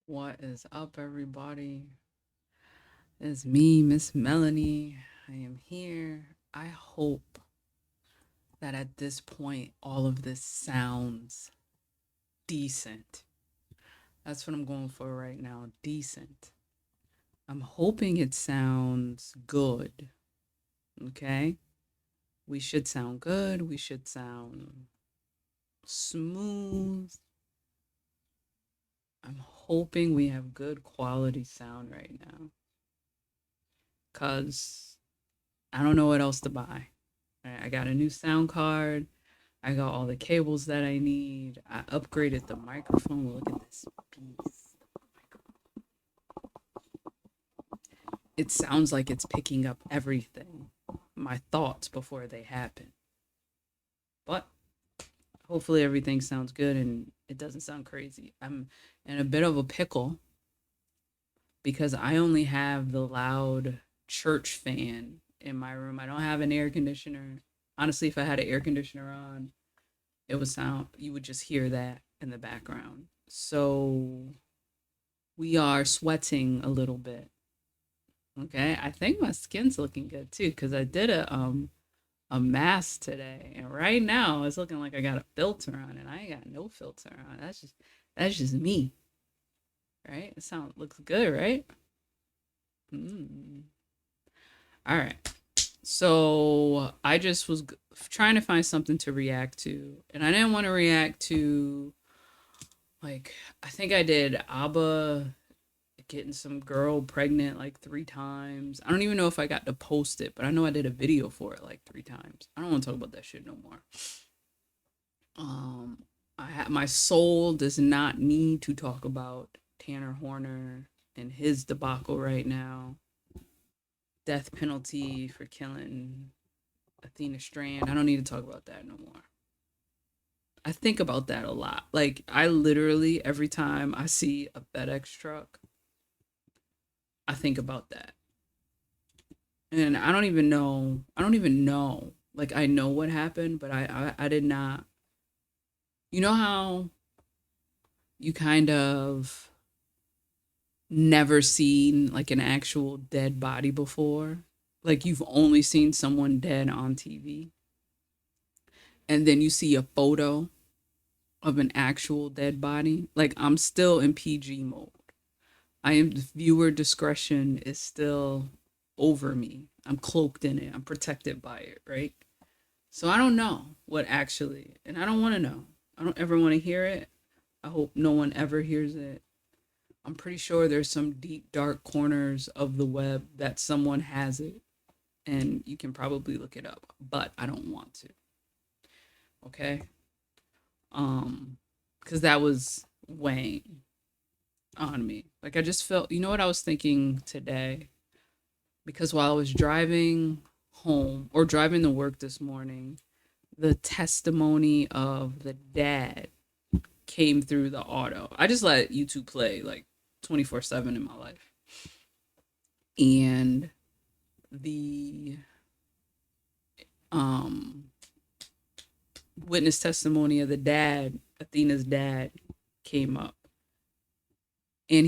What is up, everybody? It's me, Miss Melanie. I am here. I hope that at this point, all of this sounds decent. That's what I'm going for right now, decent. I'm hoping it sounds good, okay? We should sound good. We should sound smooth. I'm hoping we have good quality sound right now because I don't know what else to buy. I got a new sound card. I got all the cables that I need. I upgraded the microphone. Look at this beast. It sounds like it's picking up everything, my thoughts before they happen. But hopefully everything sounds good and it doesn't sound crazy. I'm in a bit of a pickle because I only have the loud church fan in my room. I don't have an air conditioner. Honestly, if I had an air conditioner on, it would sound, you would just hear that in the background. So we are sweating a little bit. Okay. I think my skin's looking good too, because I did a mask today. And right now it's looking like I got a filter on and I ain't got no filter on. That's just me. Right? It sound looks good, right? Mm. All right. So I just was trying to find something to react to, and I didn't want to react to, like, I think I did ABBA getting some girl pregnant like 3 times. I don't even know if I got to post it, but I know I did a video for it like 3 times. I don't want to talk about that shit no more. Um, my soul does not need to talk about Tanner Horner and his debacle right now. Death penalty for killing Athena Strand. I don't need to talk about that no more. I think about that a lot. Like, I literally, every time I see a FedEx truck, I think about that. And I don't even know. I don't even know. Like, I know what happened, but I did not. You know how you kind of never seen like an actual dead body before? Like, you've only seen someone dead on TV. And then you see a photo of an actual dead body. Like, I'm still in PG mode. I am, viewer discretion is still over me. I'm cloaked in it. I'm protected by it, right? So I don't know what actually, and I don't want to know. I don't ever want to hear it. I hope no one ever hears it. I'm pretty sure there's some deep dark corners of the web that someone has it and you can probably look it up, but I don't want to. Okay? Um cuz that was weighing on me. Like, I just felt, you know what I was thinking today? Because while I was driving home or driving to work this morning, the testimony of the dad came through the auto. I just let YouTube play like 24/7 in my life. And the um witness testimony of the dad, Athena's dad, came up. And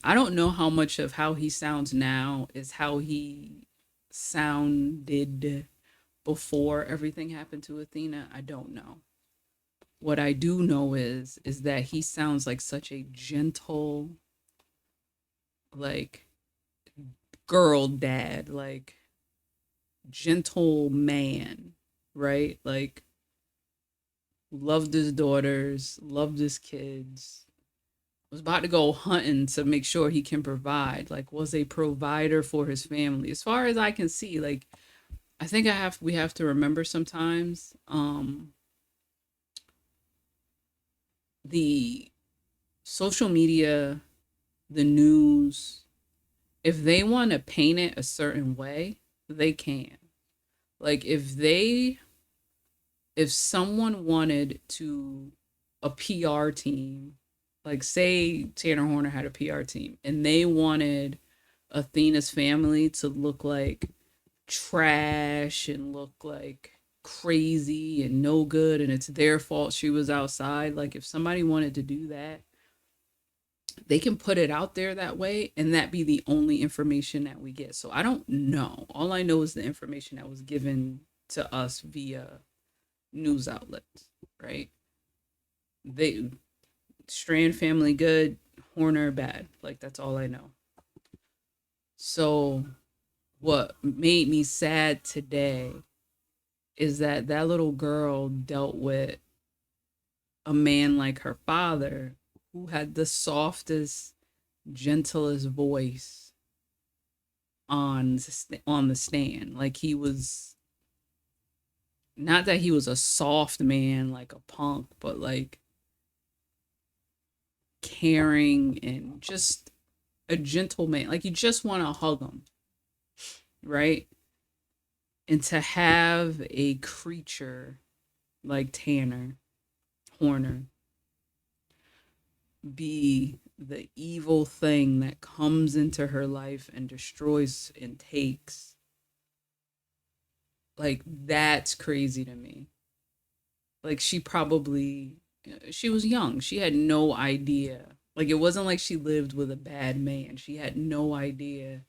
I don't know how much of how he sounds now is how he sounded before everything happened to Athena. I don't know. What I do know is that he sounds like such a gentle, like, girl dad, like, gentle man, right? Like, loved his daughters, loved his kids, was about to go hunting to make sure he can provide, like, was a provider for his family. As far as I can see, like, I think we have to remember sometimes, the social media, the news, if they want to paint it a certain way, they can. Like, if someone wanted to, a PR team, like, say Tanner Horner had a PR team and they wanted Athena's family to look like trash and look like crazy and no good and it's their fault she was outside, like, if somebody wanted to do that, they can put it out there that way and that be the only information that we get. So I don't know. All I know is the information that was given to us via news outlets, right? They Strand family good, Horner bad. Like, that's all I know. So what made me sad today is that that little girl dealt with a man like her father who had the softest, gentlest voice on the stand. Like, he was, not that he was a soft man like a punk, but like caring and just a gentleman. Like, you just want to hug him, right? And to have a creature like Tanner Horner be the evil thing that comes into her life and destroys and takes, like, that's crazy to me. Like, she was young. She had no idea. Like, it wasn't like she lived with a bad man. She had no idea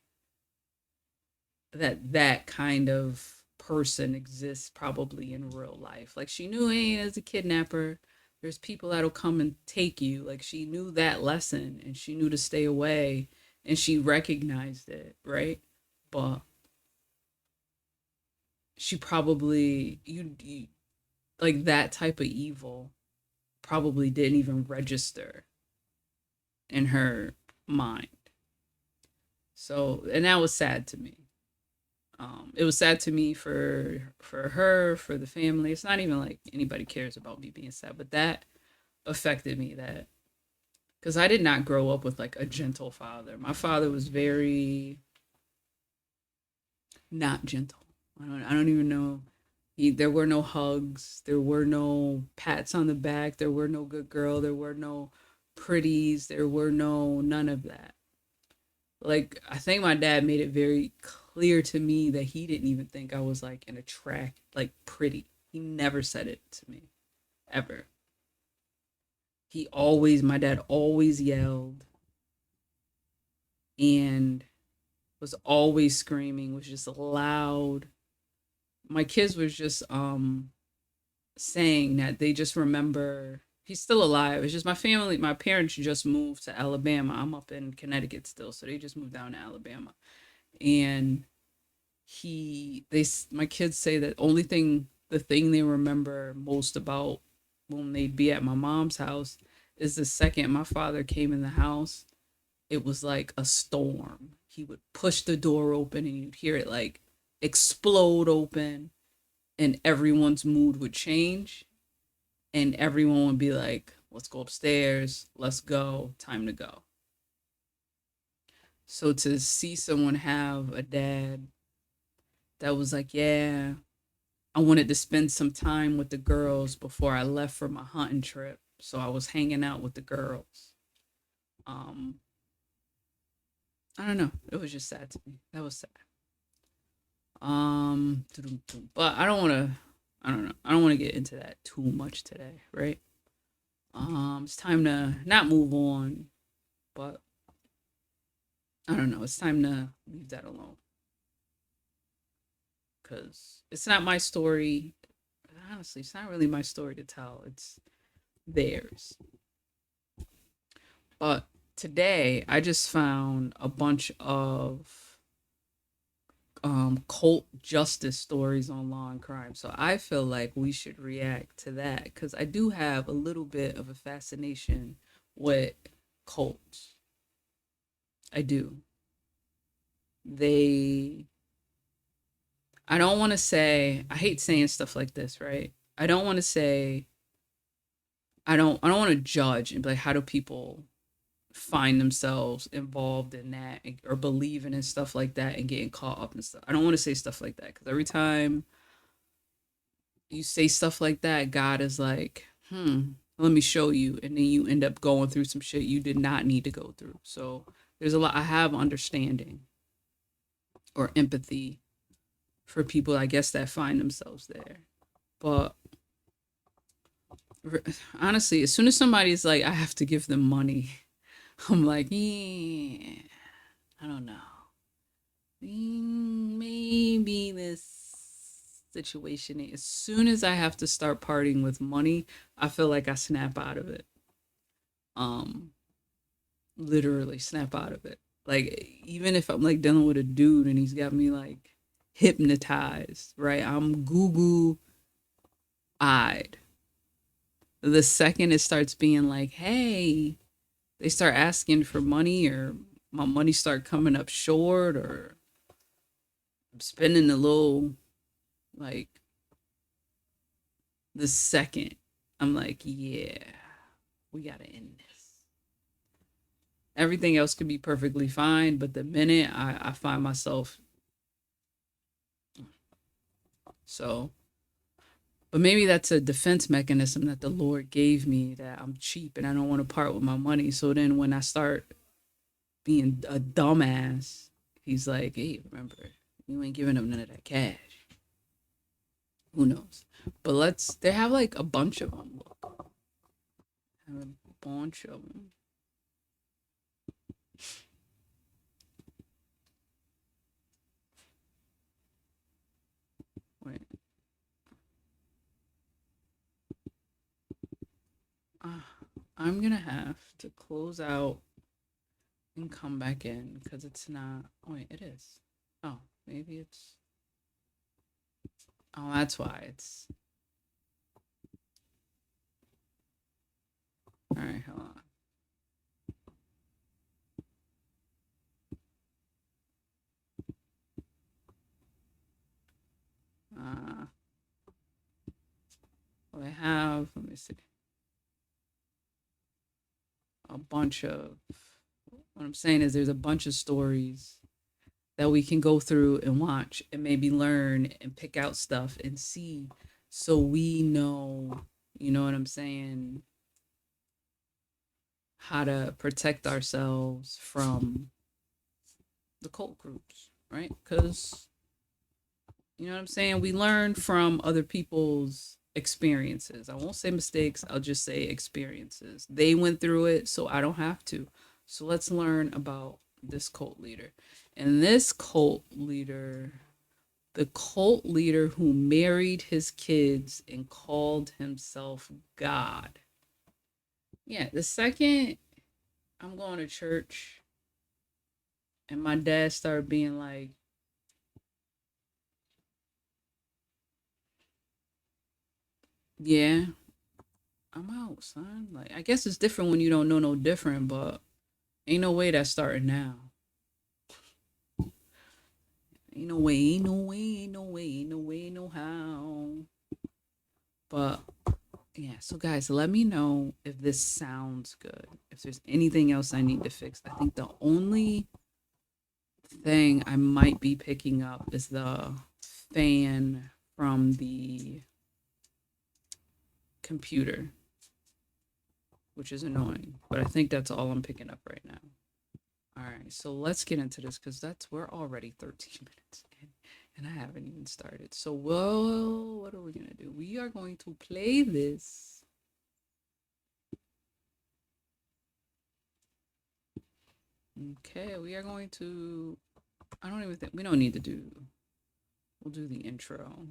that that kind of person exists probably in real life. Like, she knew, hey, as a kidnapper, there's people that'll come and take you. Like, she knew that lesson and she knew to stay away and she recognized it, right? But she probably, you like, that type of evil probably didn't even register in her mind. So, and that was sad to me. It was sad to me for her, for the family. It's not even like anybody cares about me being sad, but that affected me. That because I did not grow up with like a gentle father. My father was very not gentle. I don't even know. There were no hugs. There were no pats on the back. There were no good girl. There were no pretties. There were none of that. Like, I think my dad made it very clear to me that he didn't even think I was like an attract, like pretty. He never said it to me, ever. My dad always yelled and was always screaming, was just loud. My kids was just saying that they just remember he's still alive. It's just my parents just moved to Alabama. I'm up in Connecticut still, so they just moved down to Alabama. And my kids say that the thing they remember most about when they'd be at my mom's house is the second my father came in the house, it was like a storm. He would push the door open and you'd hear it like explode open and everyone's mood would change and everyone would be like, let's go upstairs, let's go, time to go. So to see someone have a dad that was like, yeah, I wanted to spend some time with the girls before I left for my hunting trip. So I was hanging out with the girls. Um, I don't know. It was just sad to me. That was sad. But I don't know. I don't want to get into that too much today, right? It's time to not move on, but I don't know. It's time to leave that alone because it's not my story. Honestly, it's not really my story to tell. It's theirs. But today, I just found a bunch of cult justice stories on law and crime. So I feel like we should react to that because I do have a little bit of a fascination with cults. I do. They, I don't want to say, I hate saying stuff like this, right? I don't want to say, I don't want to judge and be like, how do people find themselves involved in that or believing in stuff like that and getting caught up and stuff. I don't want to say stuff like that because every time you say stuff like that, God is like, let me show you. And then you end up going through some shit you did not need to go through. So there's a lot, I have understanding or empathy for people, I guess, that find themselves there. But honestly, as soon as somebody's like, I have to give them money I'm like, yeah, I don't know. Maybe this situation, as soon as I have to start parting with money, I feel like I snap out of it. Um, Literally snap out of it. Like, even if I'm like dealing with a dude and he's got me like hypnotized, right? I'm goo eyed. The second it starts being like, hey, they start asking for money, or my money start coming up short, or I'm spending a little, like, the second I'm like, yeah, we gotta end this. Everything else could be perfectly fine, but the minute I find myself, so, but maybe that's a defense mechanism that the Lord gave me, that I'm cheap and I don't want to part with my money. So then when I start being a dumbass, he's like, hey, remember, you ain't giving them none of that cash. Who knows? But they have like a bunch of them. Look, have a bunch of them. Wait. I'm gonna have to close out and come back in because it's not. Wait, it is. Oh, maybe it's. Oh, that's why it's. All right, hold on. Well, I have. Let me see. A bunch of. What I'm saying is, there's a bunch of stories that we can go through and watch and maybe learn and pick out stuff and see, so we know, you know what I'm saying, how to protect ourselves from the cult groups, right? Because, you know what I'm saying, we learn from other people's experiences. I won't say mistakes, I'll just say experiences. They went through it, so I don't have to. So let's learn about this cult leader. And this cult leader, the cult leader who married his kids and called himself God. Yeah, the second I'm going to church and my dad started being like, yeah, I'm out, son. Like, I guess it's different when you don't know no different, but ain't no way that's starting now. Ain't no way, ain't no way, ain't no way, ain't no way, no how. But yeah, so guys, let me know if this sounds good. If there's anything else I need to fix. I think the only thing I might be picking up is the fan from the computer, which is annoying. But I think that's all I'm picking up right now. All right, so let's get into this because we're already 13 minutes in and I haven't even started. So, well, what are we gonna do? We are going to play this. Okay, we are going to. I don't even think we don't need to do. We'll do the intro.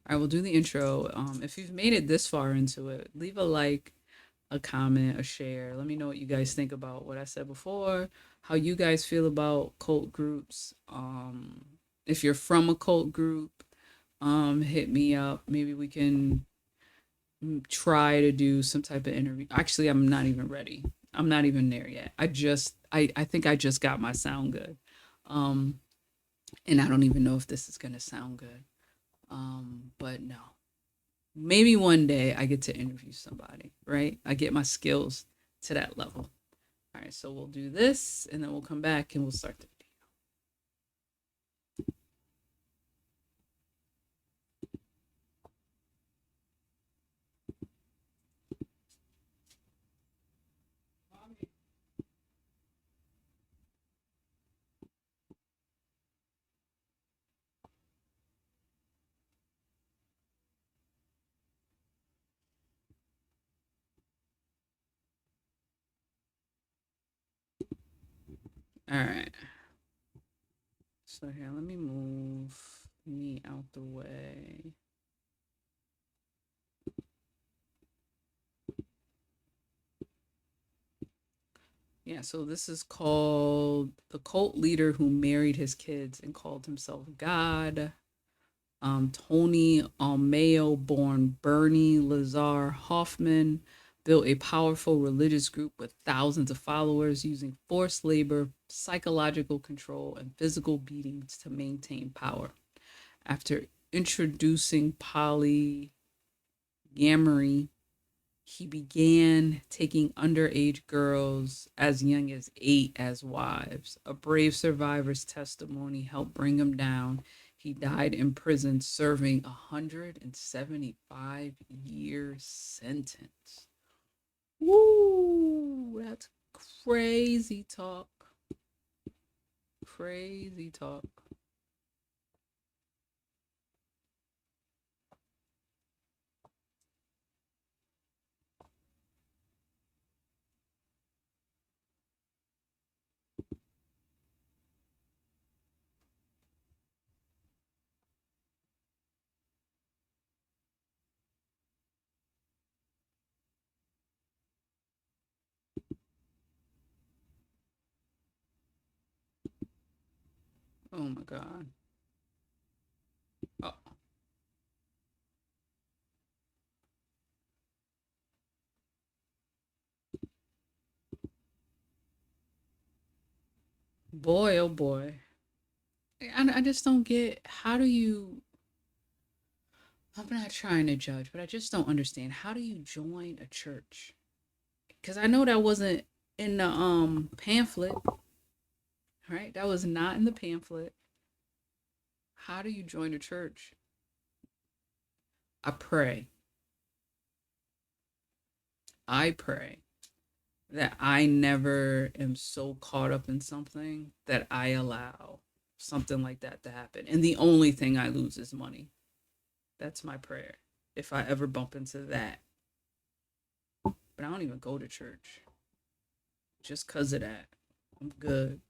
I will do the intro. If you've made it this far into it, leave a like, a comment, a share. Let me know what you guys think about what I said before, how you guys feel about cult groups. If you're from a cult group, hit me up. Maybe we can try to do some type of interview. Actually, I'm not even ready. I'm not even there yet. I think I just got my sound good. Um, and I don't even know if this is gonna sound good. But no, maybe one day I get to interview somebody, right? I get my skills to that level. All right, so we'll do this and then we'll come back and we'll start the video. All right. So here, let me move me out the way. Yeah, so this is called The Cult Leader Who Married His Kids and Called Himself God. Tony Alamo, born Bernie Lazar Hoffman, built a powerful religious group with thousands of followers using forced labor, psychological control, and physical beatings to maintain power. After introducing polyamory, he began taking underage girls as young as 8 as wives. A brave survivor's testimony helped bring him down. He died in prison serving a 175-year sentence. Woo! That's crazy talk. Crazy talk. Oh my God. Oh, boy, oh boy. I just don't get, how do you, I'm not trying to judge, but I just don't understand. How do you join a church? Because I know that wasn't in the pamphlet, right? That was not in the pamphlet. How do you join a church? I pray. I pray that I never am so caught up in something that I allow something like that to happen. And the only thing I lose is money. That's my prayer. If I ever bump into that. But I don't even go to church just because of that. I'm good.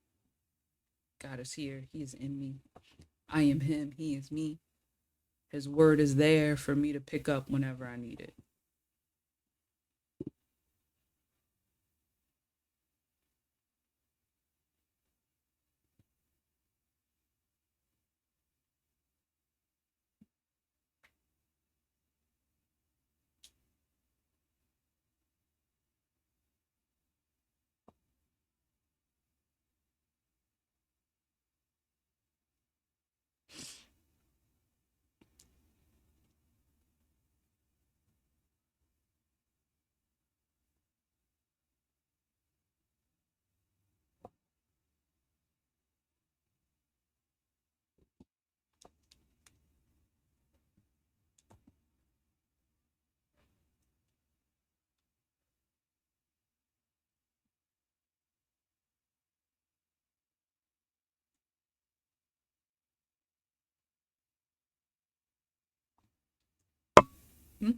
God is here. He is in me. I am him. He is me. His word is there for me to pick up whenever I need it. Hmm?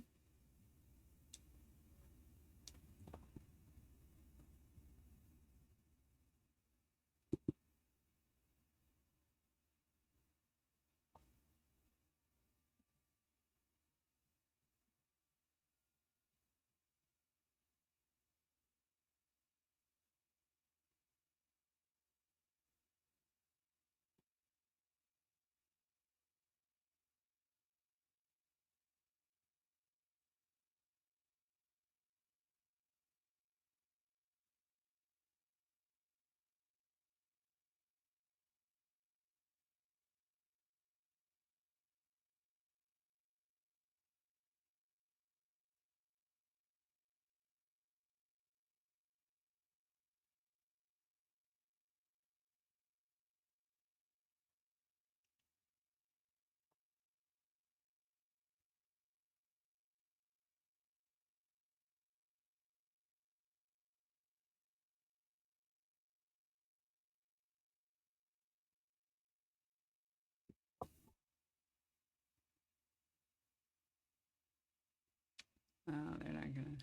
Oh, they're not gonna.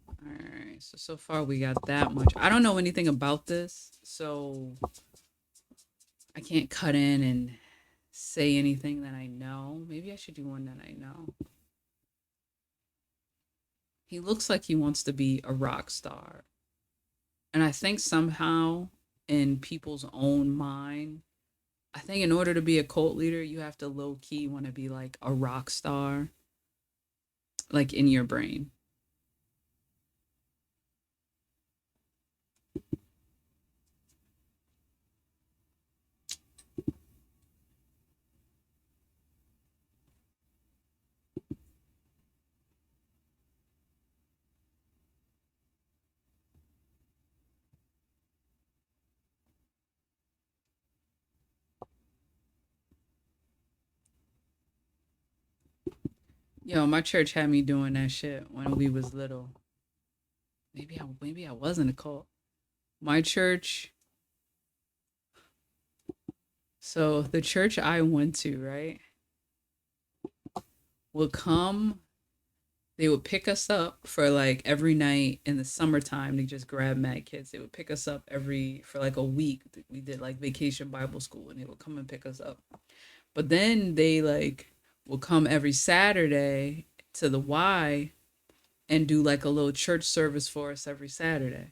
All right. So far we got that much. I don't know anything about this, so I can't cut in and say anything that I know. Maybe I should do one that I know. He looks like he wants to be a rock star. And I think somehow in people's own mind, I think in order to be a cult leader, you have to low key want to be like a rock star, like in your brain. Yo, my church had me doing that shit when we was little. Maybe I wasn't a cult. My church, so the church I went to, right, would come, they would pick us up for like every night in the summertime. They just grab mad kids. They would pick us up every for like a week. We did like vacation Bible school, and they would come and pick us up. But then they like would come every Saturday to the Y and do like a little church service for us every Saturday.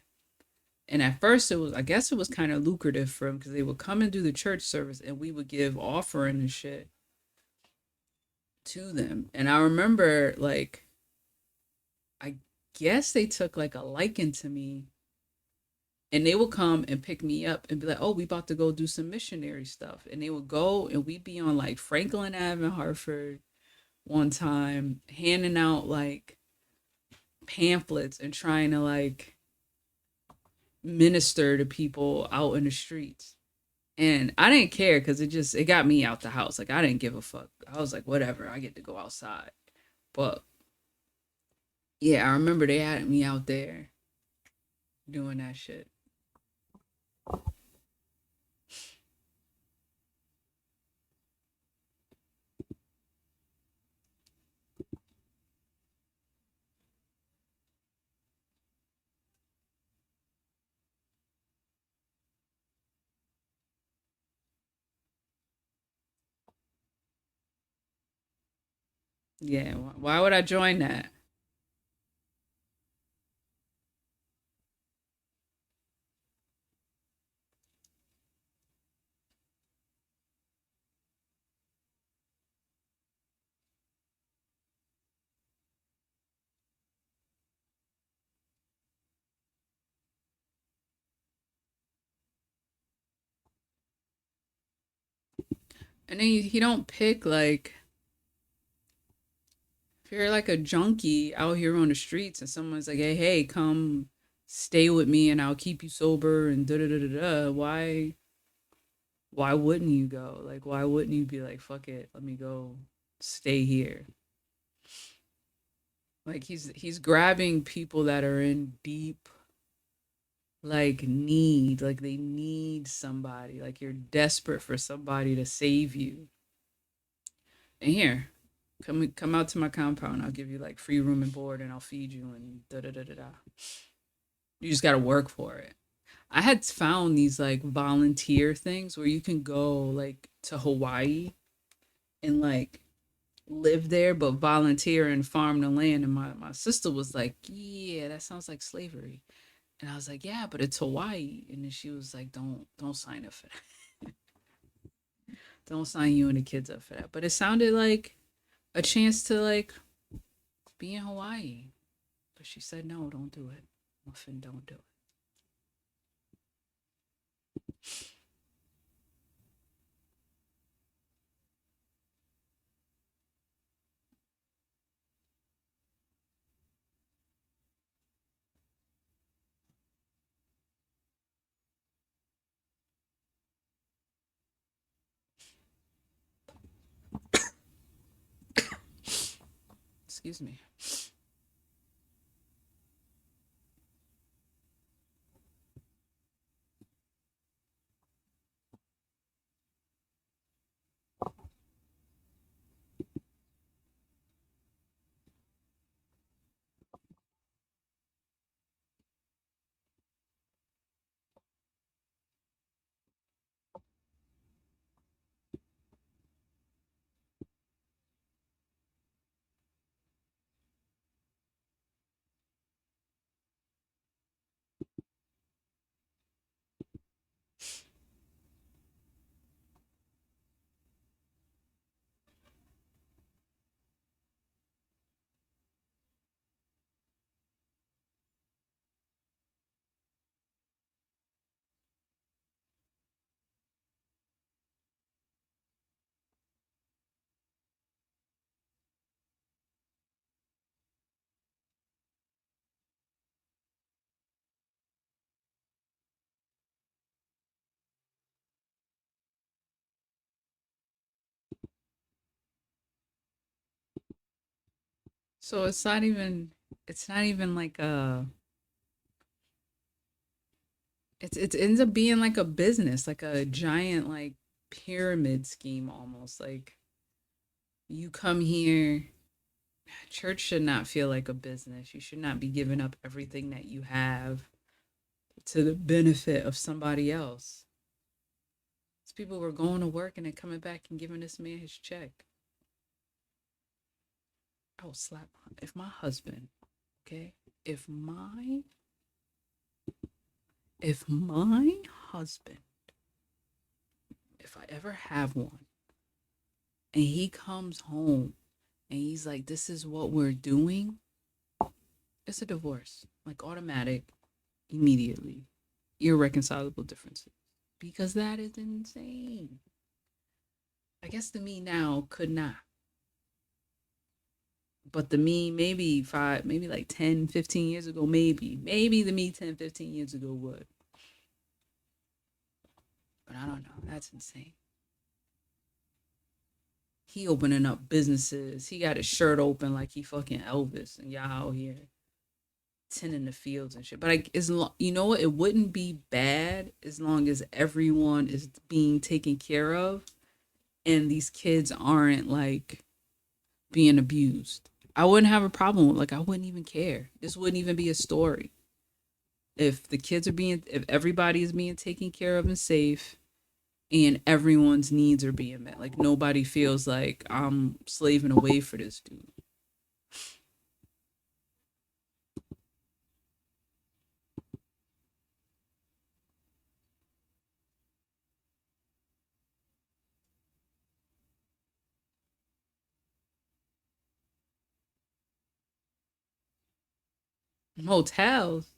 And at first, it was, I guess it was kind of lucrative for them because they would come and do the church service and we would give offering and shit to them. And I remember, like, I guess they took like a liking to me, and they would come and pick me up and be like, oh, we about to go do some missionary stuff. And they would go and we'd be on like Franklin Ave in Hartford one time, handing out like pamphlets and trying to like minister to people out in the streets. And I didn't care because it got me out the house. Like I didn't give a fuck. I was like, whatever, I get to go outside. But yeah, I remember they had me out there doing that shit. Yeah, why would I join that? And then he don't pick like if you're like a junkie out here on the streets and someone's like, hey, come stay with me and I'll keep you sober and da da da da da. Why wouldn't you go? Like, why wouldn't you be like, fuck it, let me go stay here? Like he's grabbing people that are in deep like need, like they need somebody, like you're desperate for somebody to save you. And here, come out to my compound. I'll give you like free room and board, and I'll feed you and da da da da da. You just gotta work for it. I had found these like volunteer things where you can go like to Hawaii and like live there but volunteer and farm the land. And my sister was like, yeah, that sounds like slavery. And I was like, yeah, but it's Hawaii. And then she was like, don't sign up for that. Don't sign you and the kids up for that. But it sounded like a chance to like be in Hawaii. But she said, no, don't do it. Muffin, don't do it. Excuse me. So it's not even like a it ends up being like a business, like a giant like pyramid scheme almost. Like you come here, church should not feel like a business. You should not be giving up everything that you have to the benefit of somebody else. These people were going to work and then coming back and giving this man his check. I will slap if my husband, okay? If my if my husband, if I ever have one, and he comes home and he's like, this is what we're doing, it's a divorce. Like automatic, immediately. Irreconcilable differences. Because that is insane. I guess the me now could not. But the me maybe five, maybe like 10, 15 years ago, maybe the me 10, 15 years ago would. But I don't know. That's insane. He opening up businesses. He got his shirt open like he fucking Elvis, and y'all out here tending the fields and shit. But you know what? It wouldn't be bad as long as everyone is being taken care of, and these kids aren't like being abused. I wouldn't have a problem with, like, I wouldn't even care. This wouldn't even be a story. If everybody is being taken care of and safe, and everyone's needs are being met, like nobody feels like I'm slaving away for this dude. Hotels.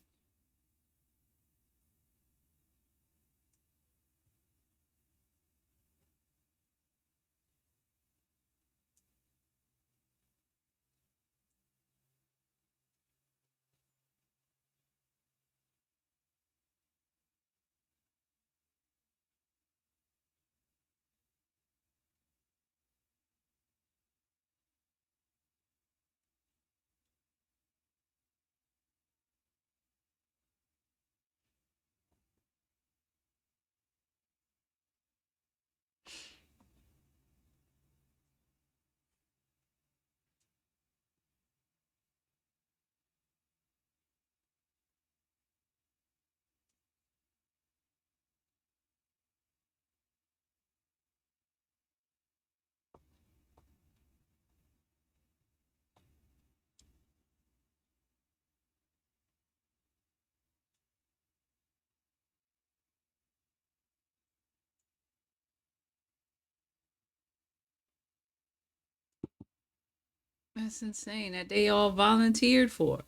That's insane that they all volunteered for.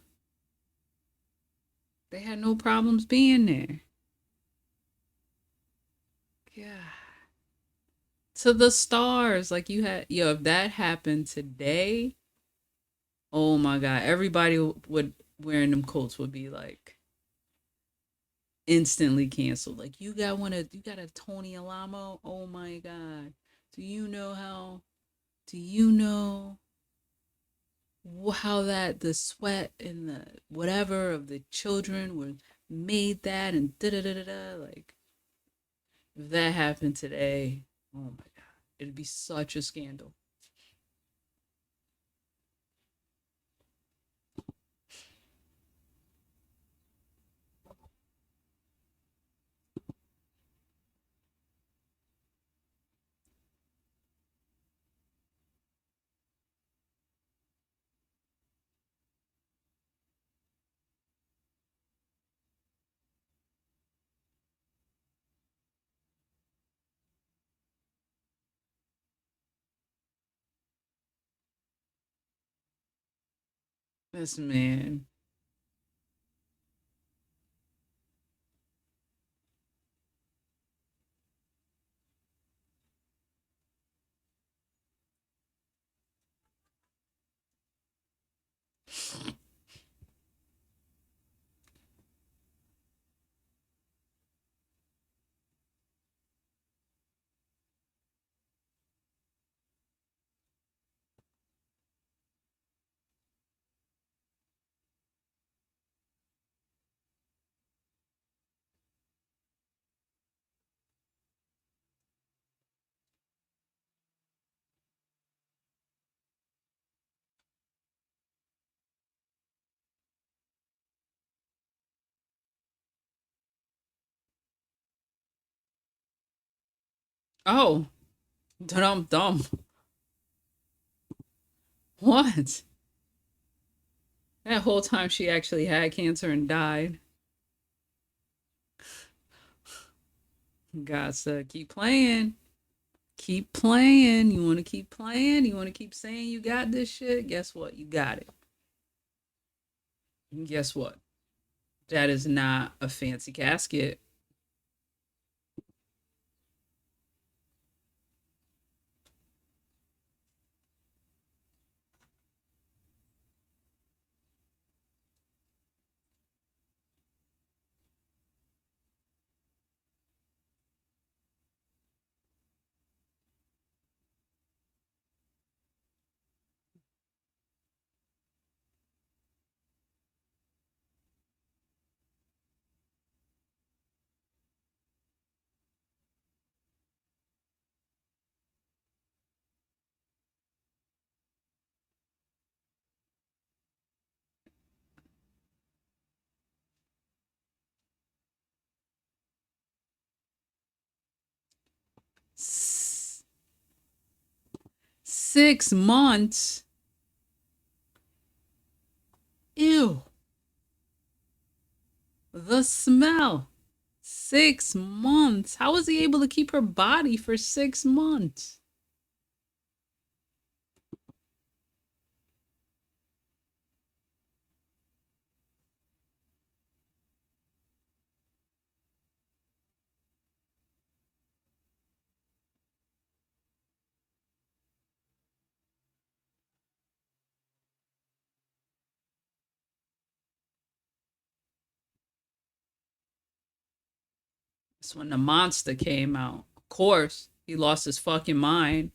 They had no problems being there. Yeah. To the stars. Like you had, yo, if that happened today, oh my God, everybody would wearing them coats would be like instantly canceled. Like you got a Tony Alamo. Oh my God. Do you know how, do you know how that the sweat and the whatever of the children were made that and da da da da da. Like if that happened today, oh my God, it'd be such a scandal. This man, Oh, dum dum. What? That whole time she actually had cancer and died. Gotta keep playing. Keep playing. You want to keep playing? You want to keep saying you got this shit? Guess what? You got it. And guess what? That is not a fancy casket. S- 6 months. Ew. The smell. 6 months. How was he able to keep her body for 6 months? That's when the monster came out. Of course, he lost his fucking mind.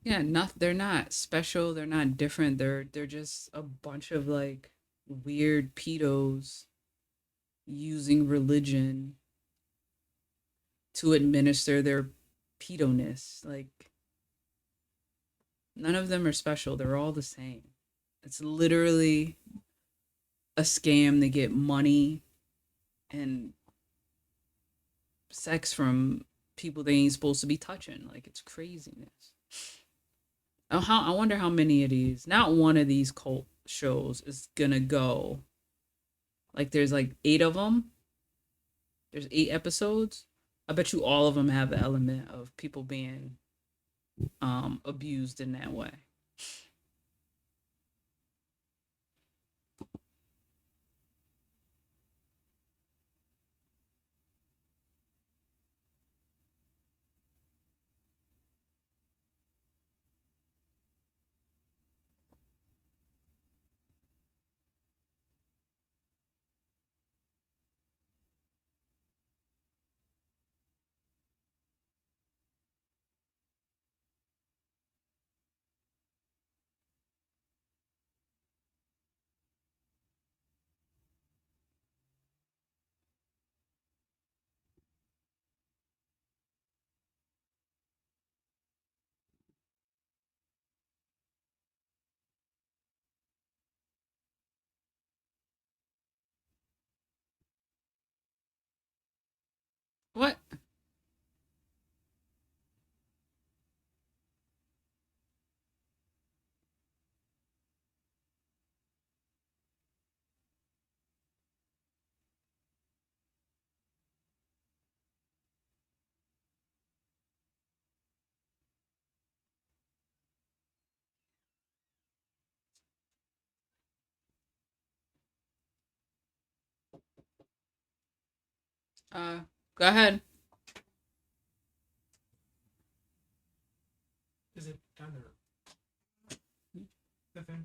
Yeah, not they're not special, they're not different. They're just a bunch of like weird pedos using religion to administer their pedoness. Like none of them are special. They're all the same. It's literally a scam to get money and sex from people they ain't supposed to be touching. Like it's craziness. I wonder how many of these. Not one of these cult shows is gonna go. Like there's like 8 of them. There's 8 episodes. I bet you all of them have the element of people being abused in that way. What? Go ahead. Is it done or nothing?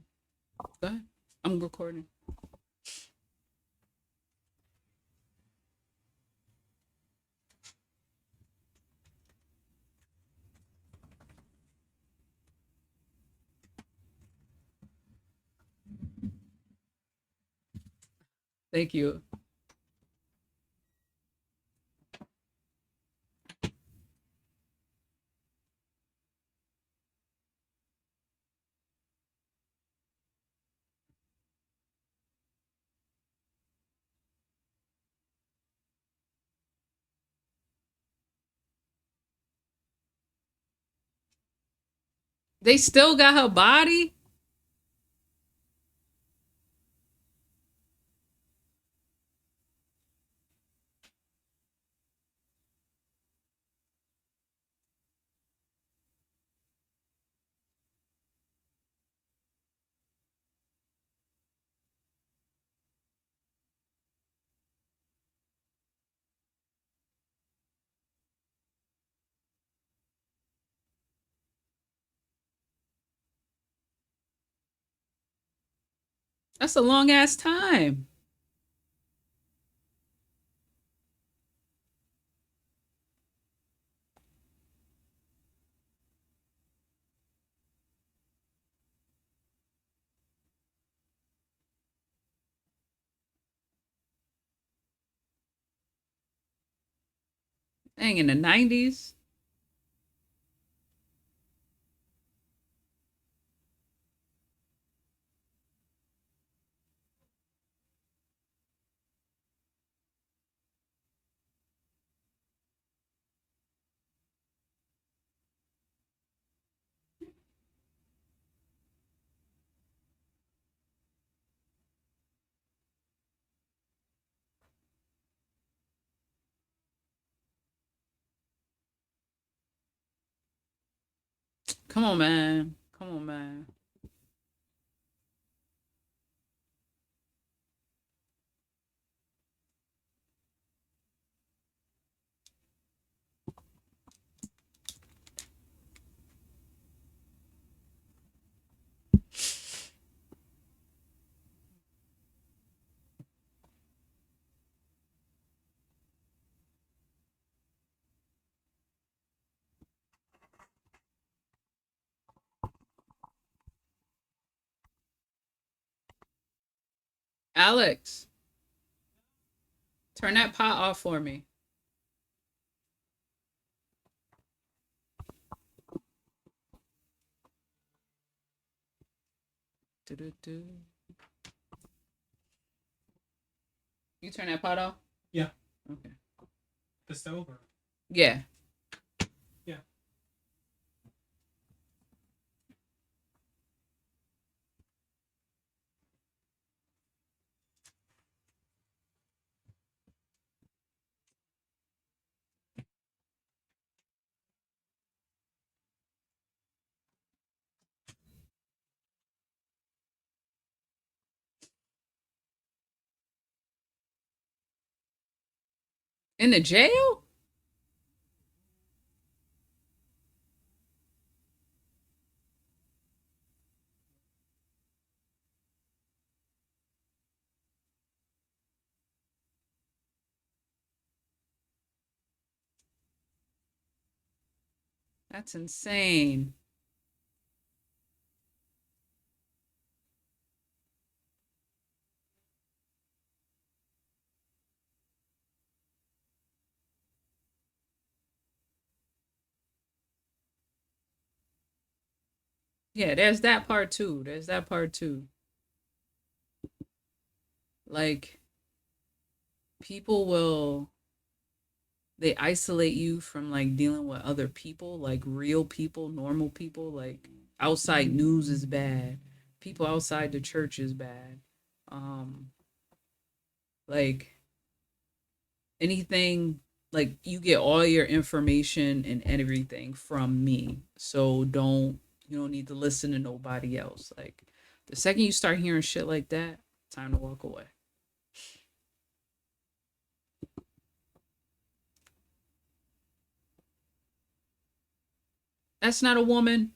Go ahead. I'm recording. Thank you. They still got her body? That's a long ass time. Dang, in the 90s? Come on, man. Come on, man. Alex, turn that pot off for me. Do-do-do. You turn that pot off? Yeah. Okay. The stove or? Yeah. Yeah. In the jail? That's insane. Yeah, there's that part too. There's that part too. Like, people will, they isolate you from like dealing with other people, like real people, normal people. Like, outside news is bad. People outside the church is bad. Um, like anything, like you get all your information and everything from me. So you don't need to listen to nobody else. Like, the second you start hearing shit like that, time to walk away. That's not a woman.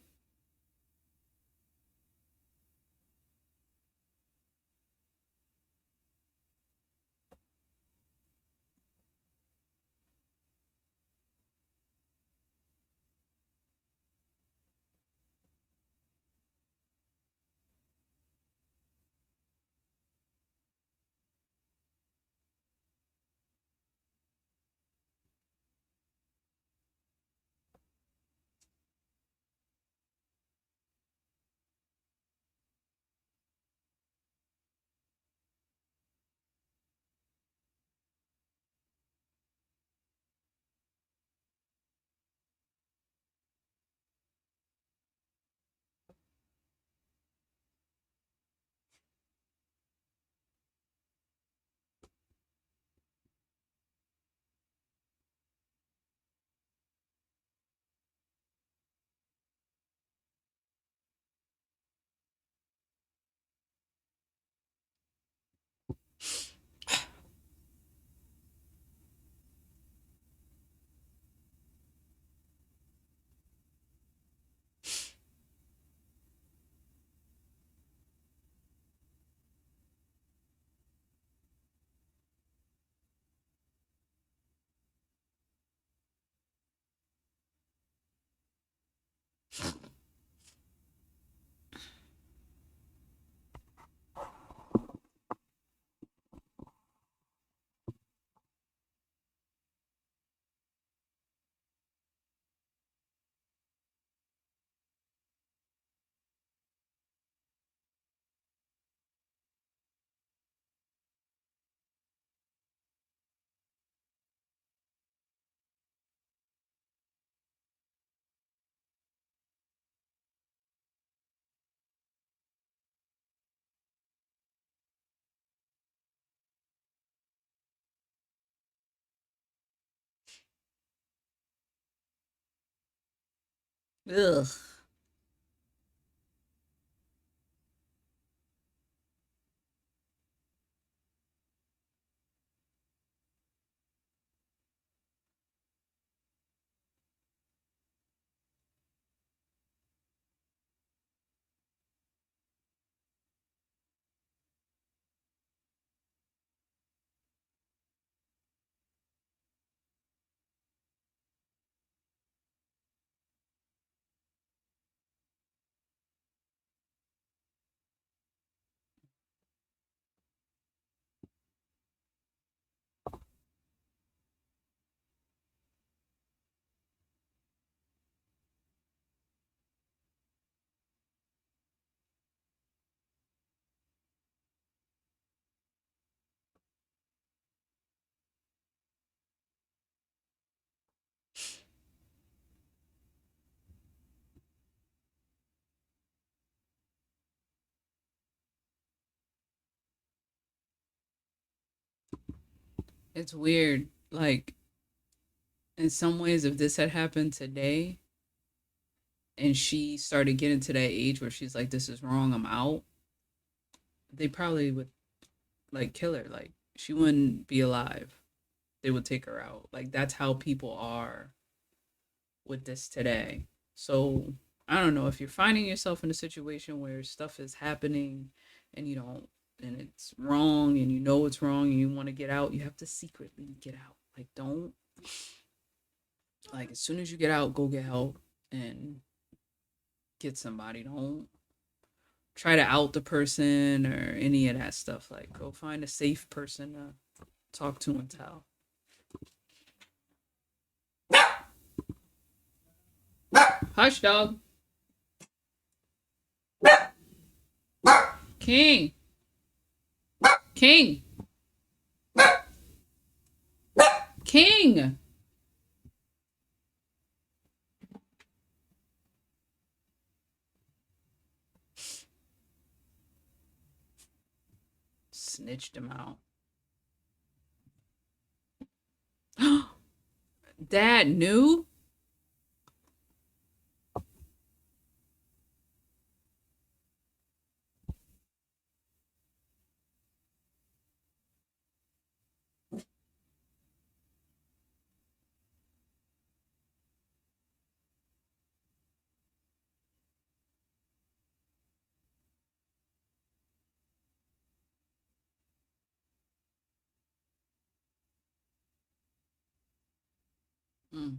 Ugh. It's weird. Like, in some ways, if this had happened today and she started getting to that age where she's like, this is wrong, I'm out, they probably would like kill her. Like, she wouldn't be alive. They would take her out. Like, that's how people are with this today. So, I don't know if you're finding yourself in a situation where stuff is happening and you don't, and it's wrong and you know it's wrong and you want to get out, you have to secretly get out. Like, don't, like, as soon as you get out, go get help and get somebody. Don't try to out the person or any of that stuff. Like, go find a safe person to talk to and tell. Hush, dog. King. King. King. Snitched him out. Dad knew? Mm,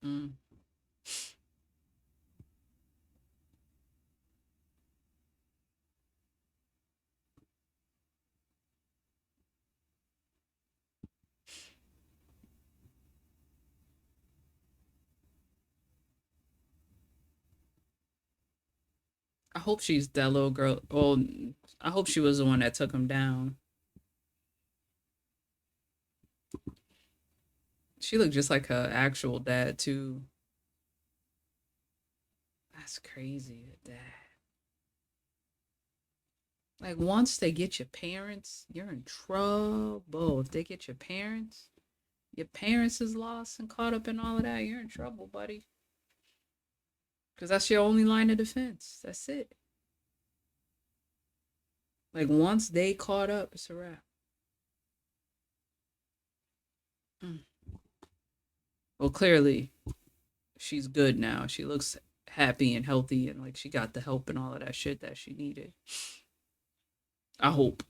mm. I hope she's that little girl. Well, I hope she was the one that took him down. She looked just like her actual dad too. That's crazy. Dad. Like once they get your parents, you're in trouble. If they get your parents is lost and caught up in all of that, you're in trouble, buddy. Because that's your only line of defense. That's it. Like once they caught up, it's a wrap. Mm. Well, clearly she's good now. She looks happy and healthy and like she got the help and all of that shit that she needed. I hope.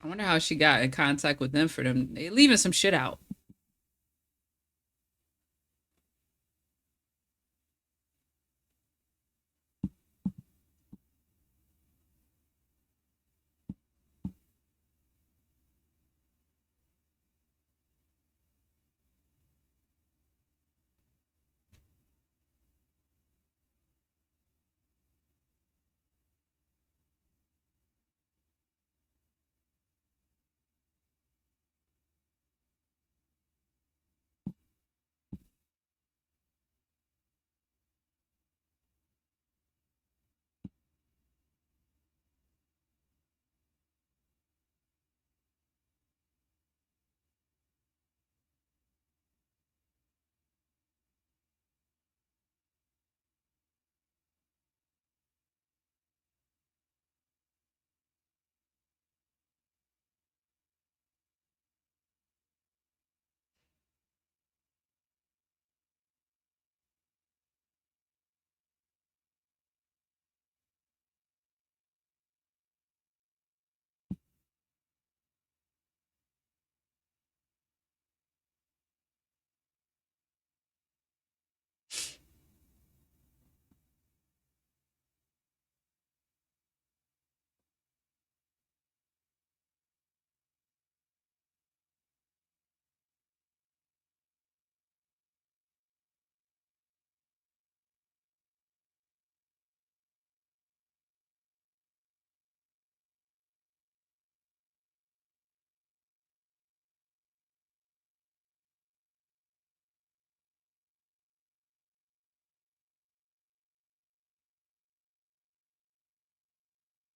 I wonder how she got in contact with them for them. They leaving some shit out.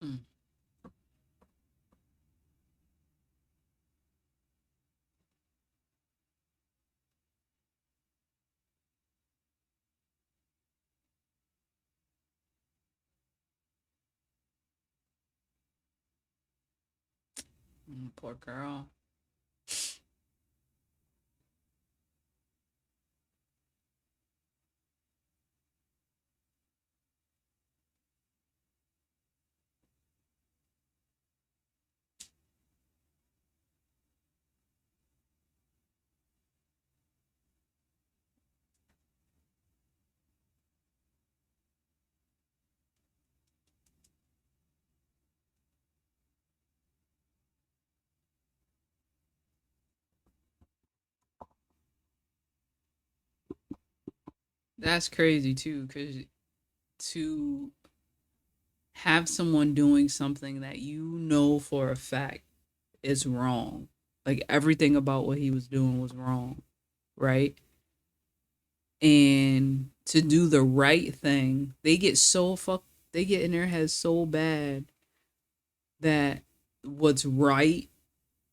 Mm, poor girl. That's crazy too, because to have someone doing something that you know for a fact is wrong, like everything about what he was doing was wrong, right? And to do the right thing, they get in their heads so bad that what's right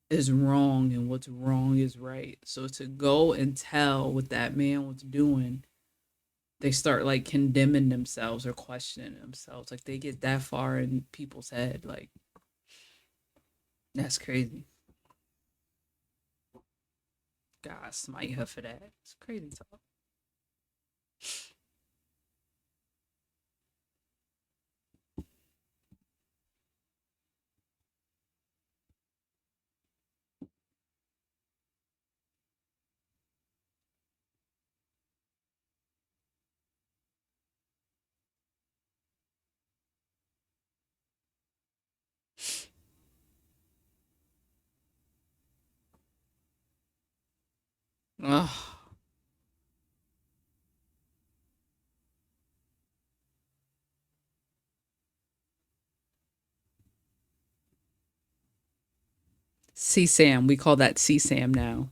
is wrong and what's wrong is right. So to go and tell what that man was doing, they start like condemning themselves or questioning themselves. Like they get that far in people's head. Like that's crazy. God smite her for that. It's crazy talk. Ugh. CSAM. We call that CSAM now.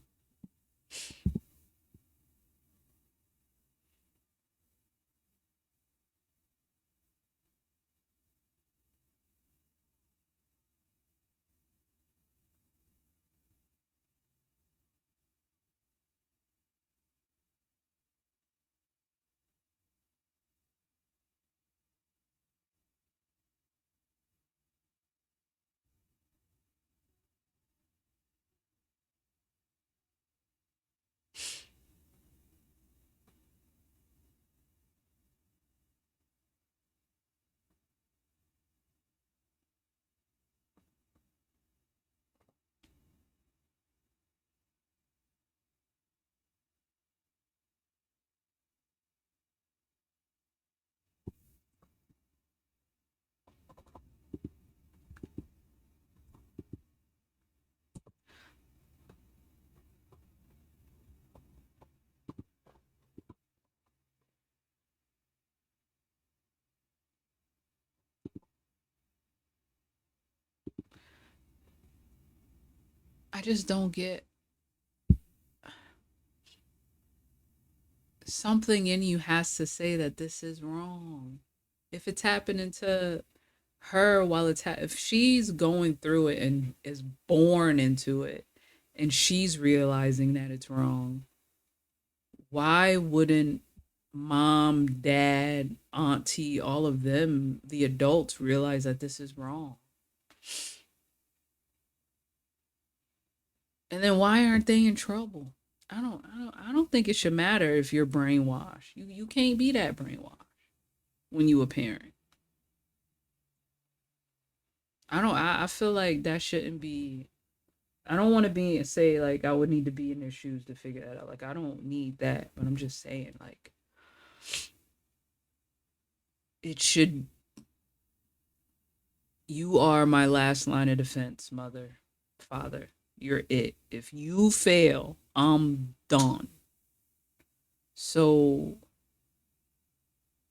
I just don't get something in you has to say that this is wrong. If it's happening to her while if she's going through it and is born into it and she's realizing that it's wrong, why wouldn't mom, dad, auntie, all of them, the adults realize that this is wrong? And then why aren't they in trouble? I don't think it should matter if you're brainwashed. You can't be that brainwashed when you a parent. I feel like that shouldn't be. I don't want to be say like I would need to be in their shoes to figure that out. Like I don't need that, but I'm just saying like it should. You are my last line of defense, mother, father. You're it. If you fail, I'm done. So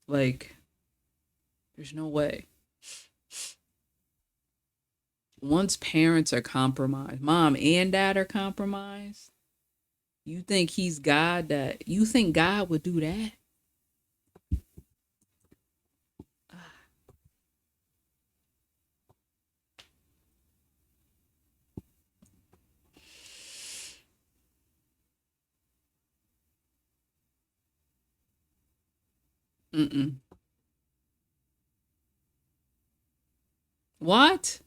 like there's no way. Once parents are compromised, mom and dad are compromised, you think he's God that you think God would do that? Mm-mm. What?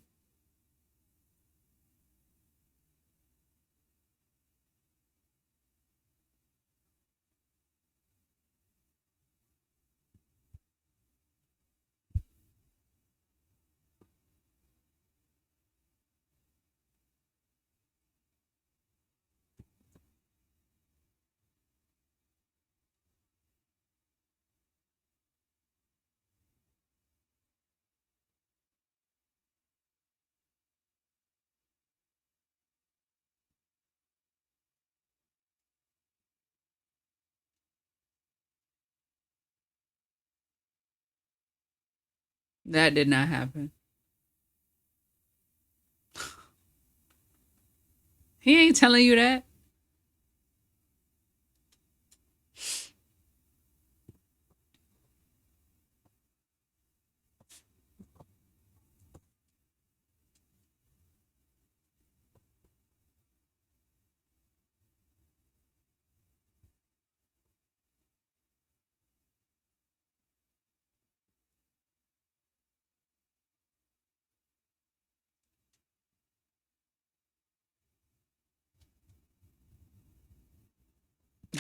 That did not happen. He ain't telling you that.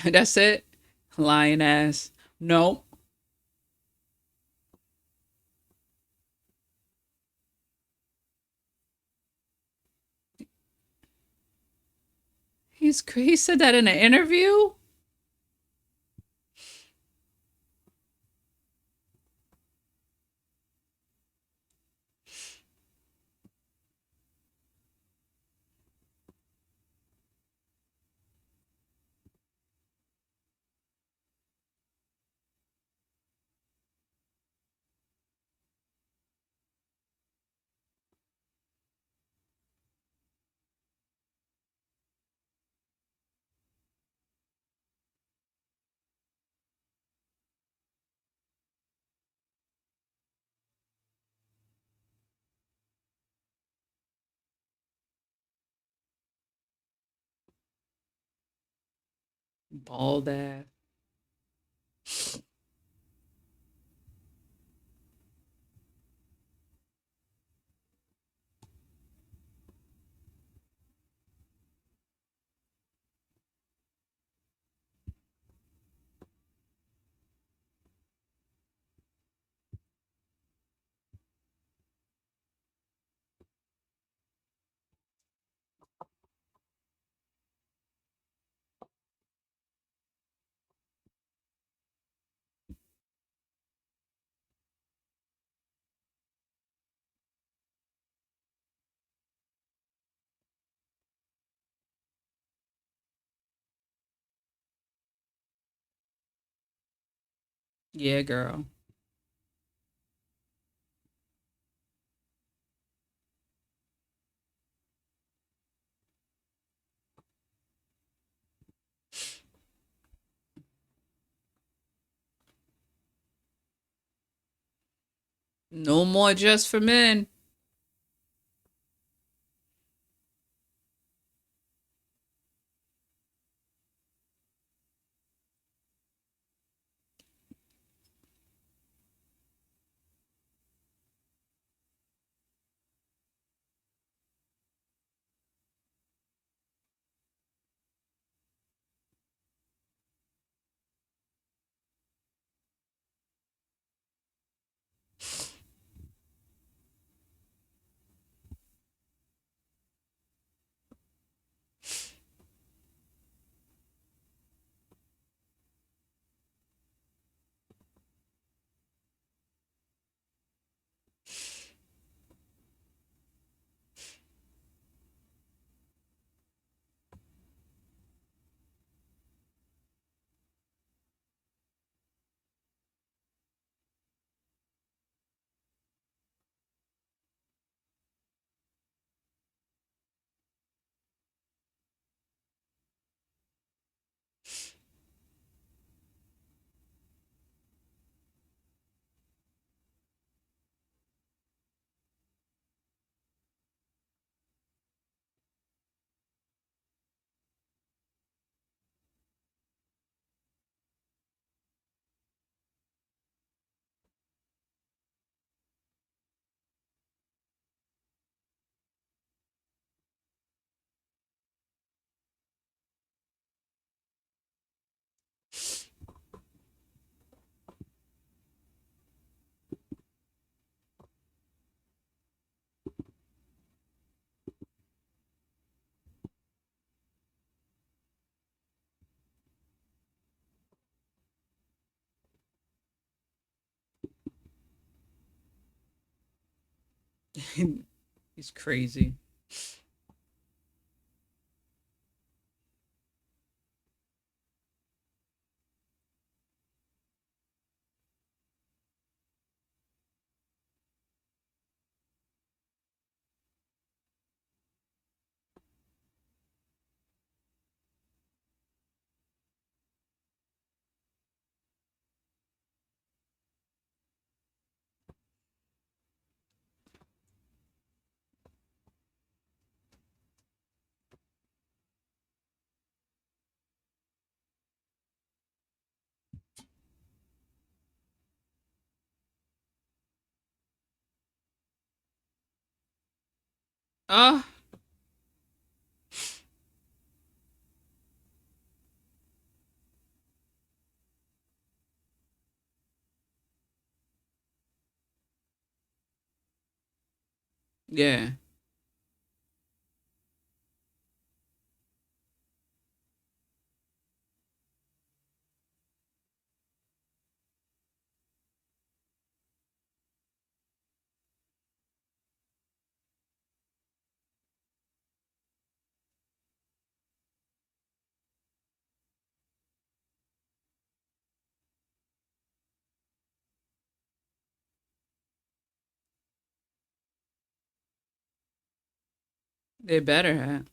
That's it. Lying ass. No. He said that in an interview. Bald ass. Yeah, girl. No more just for men. He's crazy. Oh, yeah. They better have.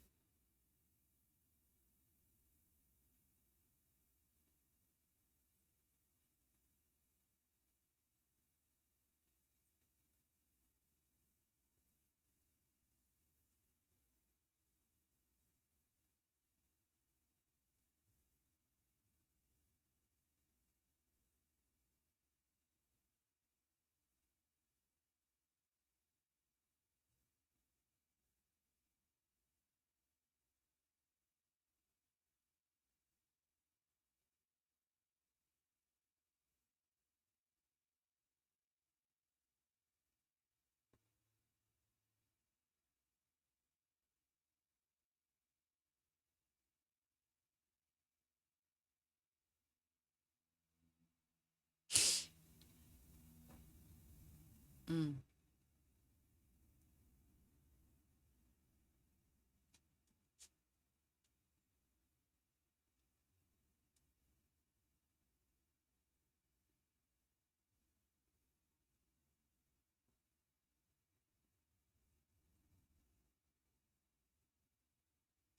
Mm.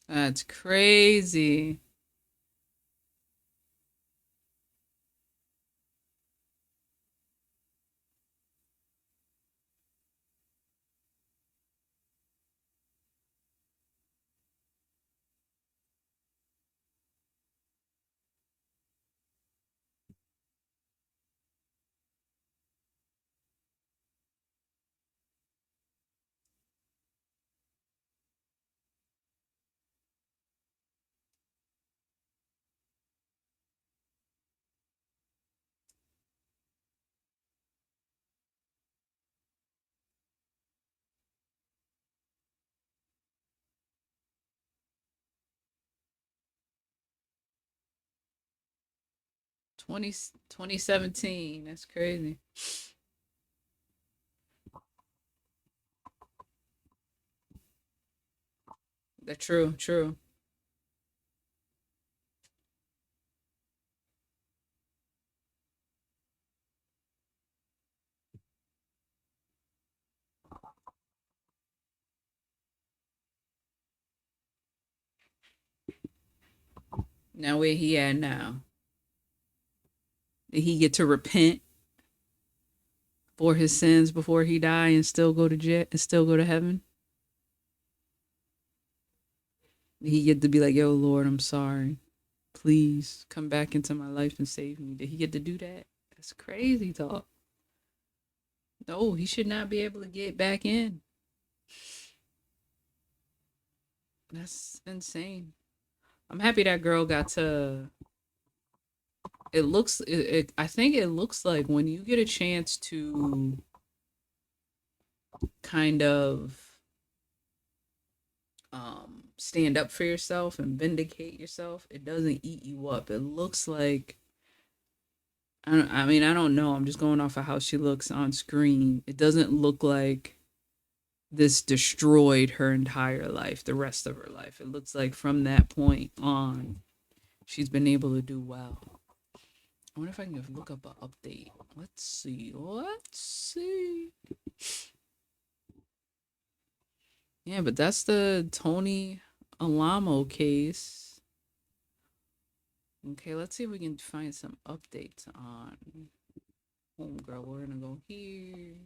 That's crazy. Twenty 2017. That's crazy. That's true. True. Now where he at now? Did he get to repent for his sins before he die and still go to jail and still go to heaven? Did he get to be like, yo, Lord, I'm sorry. Please come back into my life and save me. Did he get to do that? That's crazy talk. No, he should not be able to get back in. That's insane. I'm happy that girl got to. I think it looks like when you get a chance to kind of stand up for yourself and vindicate yourself, it doesn't eat you up. It looks like I mean, I don't know. I'm just going off of how she looks on screen. It doesn't look like this destroyed her entire life, the rest of her life. It looks like from that point on, she's been able to do well. I wonder if I can look up an update. Let's see. Let's see. Yeah, but that's the Tony Alamo case. Okay, let's see if we can find some updates on Homegirl. We're gonna go here.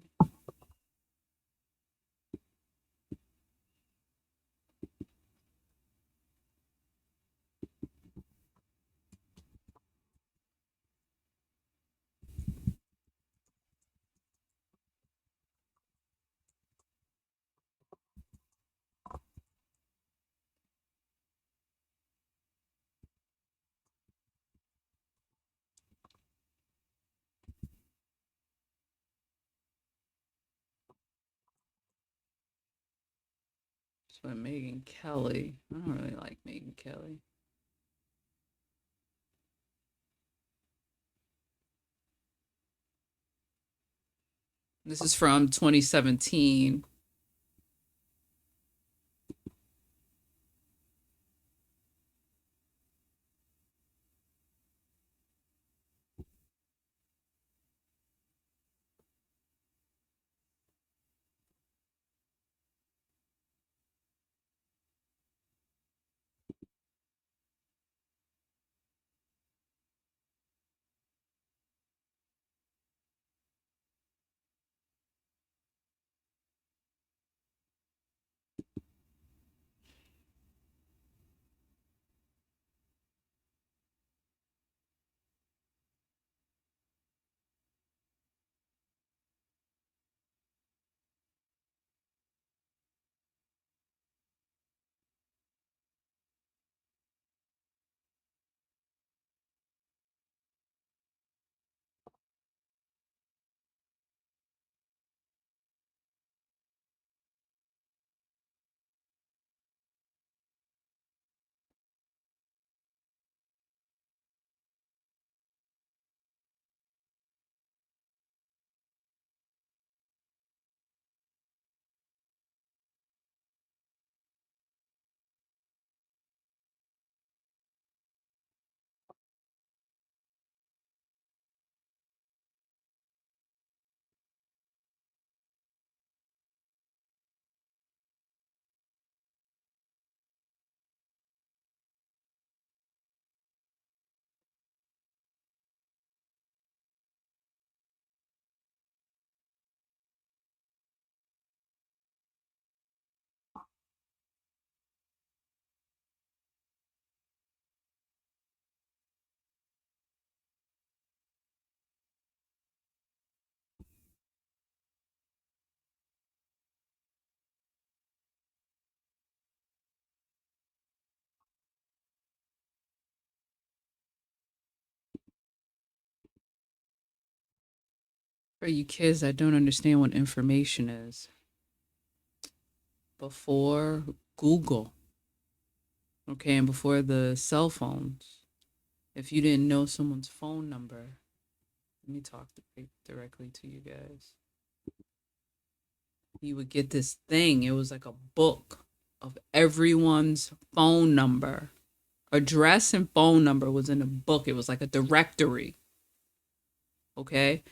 put Megyn Kelly. I don't really like Megyn Kelly. This is from 2017. For you kids that don't understand what information is, before Google, okay, and before the cell phones, if you didn't know someone's phone number, let me talk directly to you guys. You would get this thing. It was like a book of everyone's phone number. Address and phone number was in a book. It was like a directory. Okay?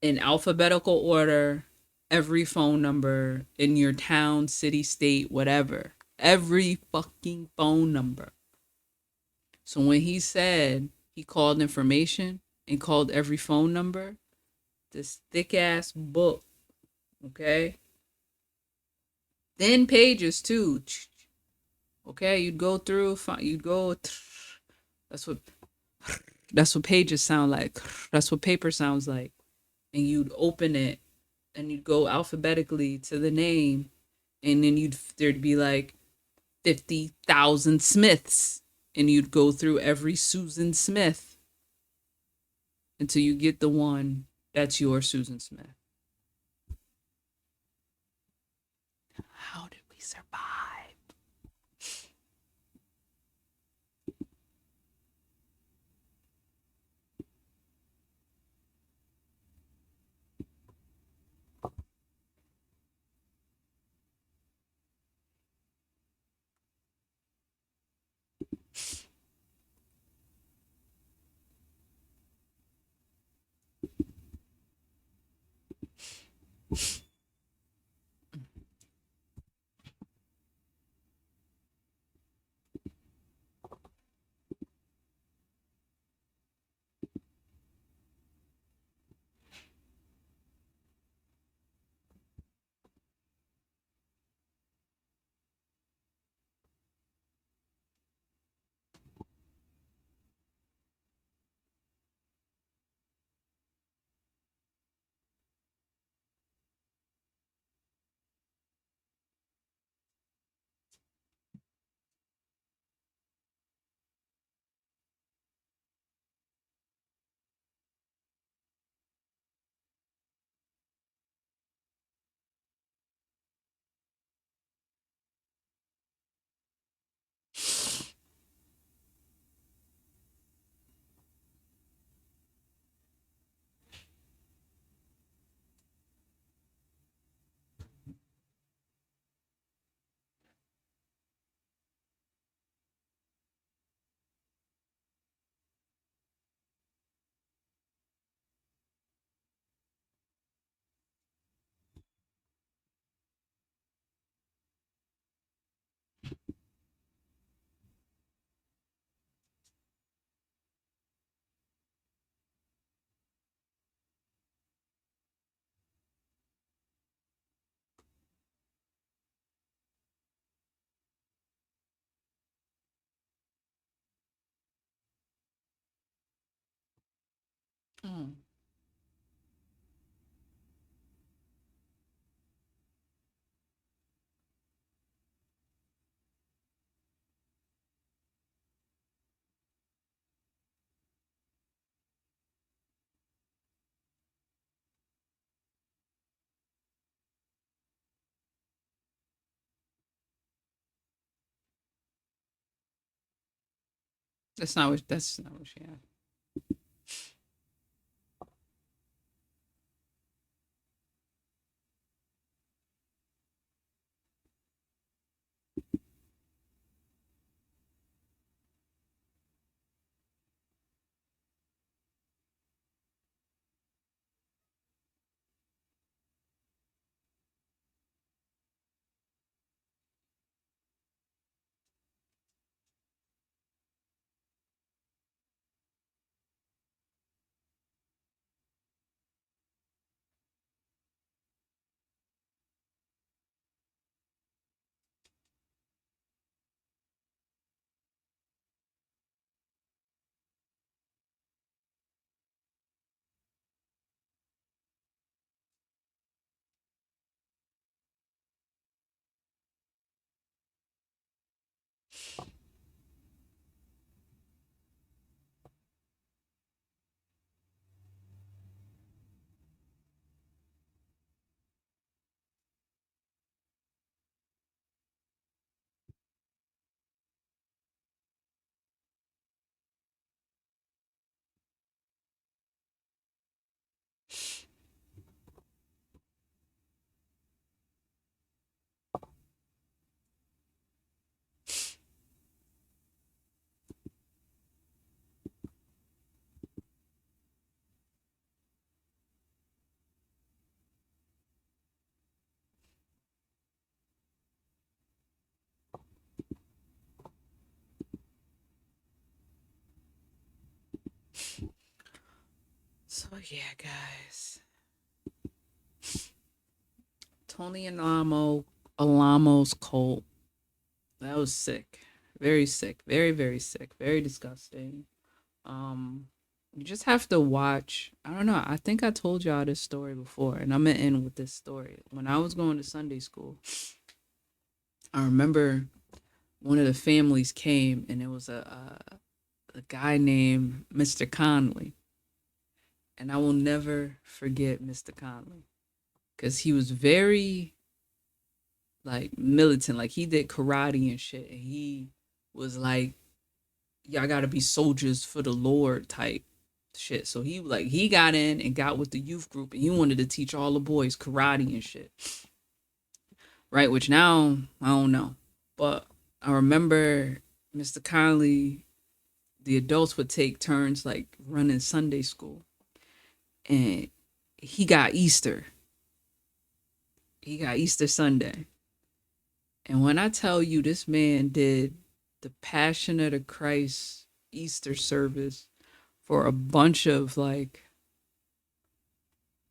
In alphabetical order, every phone number in your town, city, state, whatever. Every fucking phone number. So when he said he called information and called every phone number, this thick ass book, okay? Thin pages too. Okay, you'd go through, you'd go. That's what pages sound like. That's what paper sounds like. And you'd open it, and you'd go alphabetically to the name, and then there'd be like 50,000 Smiths, and you'd go through every Susan Smith until you get the one that's your Susan Smith. How did we survive? That's not what she had. So yeah, guys. Tony and Alamo's cult. That was sick. Very sick. Very, very sick. Very disgusting. Um, you just have to watch. I don't know. I think I told y'all this story before, and I'm gonna end with this story. When I was going to Sunday school, I remember one of the families came, and it was a guy named Mr. Conley, and I will never forget Mr. Conley because he was very like militant. Like he did karate and shit, and he was like, y'all gotta be soldiers for the Lord type shit. So he got in and got with the youth group and he wanted to teach all the boys karate and shit. Right, which now I don't know. But I remember Mr. Conley, the adults would take turns like running Sunday school. And he got Easter. He got Easter Sunday. And when I tell you this man did the Passion of the Christ Easter service for a bunch of like